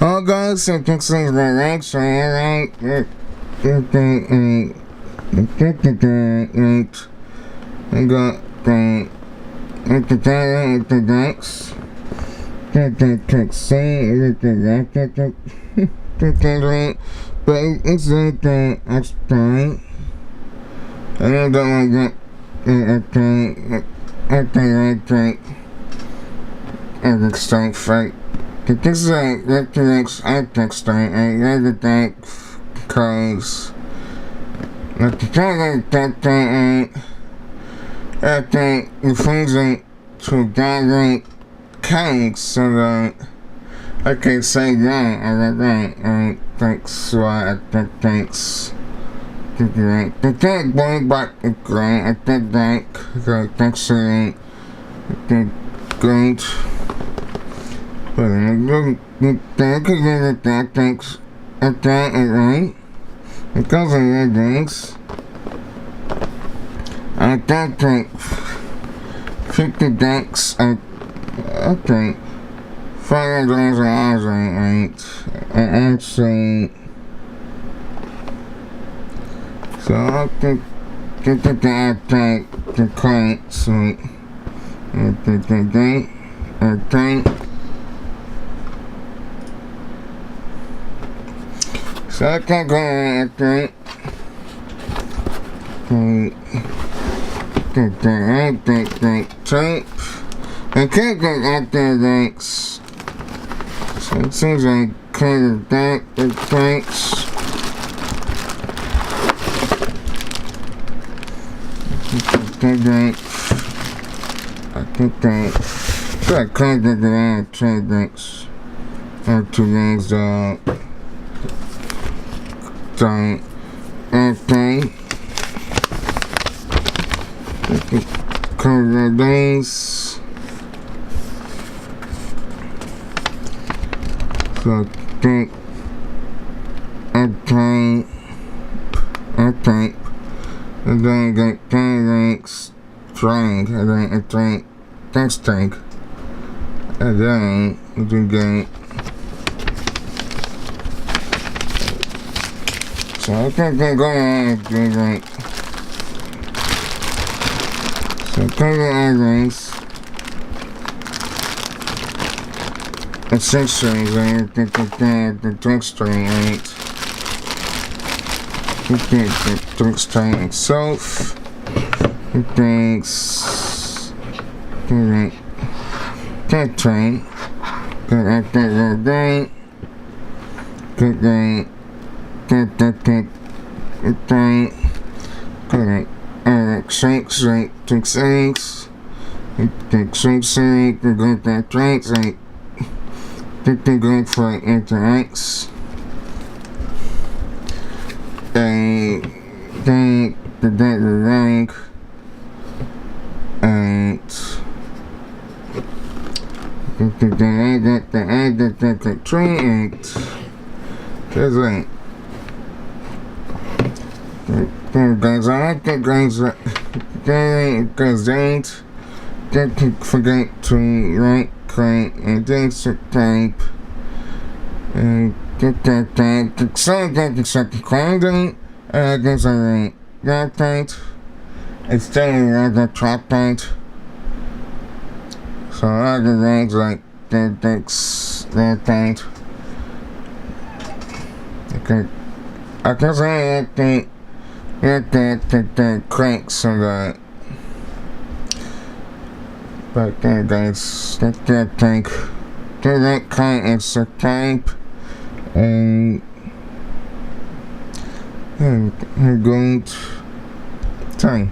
Oh guys, so thanks for the like, so I got the next. But it's like the explain. I don't want to get and it's so fake. This is like the next text and the deck because like the thing that I think the things that to gather cakes so that I can say that and and thanks why I think thanks. The deck going back to great at the deck thanks to the great. But that thanks at that right because of the things I think 50 decks I think $5 I actually so I think I take the client suite I think so I can go I think tape I can't get at the links so it seems like kind of that the tanks I think that so I can't get the trade links to these don't anything cover these so think I think and then get 10 links drink and then I drink that's tank and then you can get so I think I'm going to do like so cover items accessories I think the drink string right the drink string itself it thinks that train good at that day good day that thing good shakes like drinks eggs shakes egg the good that drinks like the good for interacts and the leg and the tree eggs there's like guys, I like the guys that don't forget to like, create, and things to type, and get that tag. So that the second quality, I guess I like that tag. It's still like the trap tag. So other things like that tag. Okay, I guess I like the cranks so that but there guys that tank that kind is a type and I'm going to time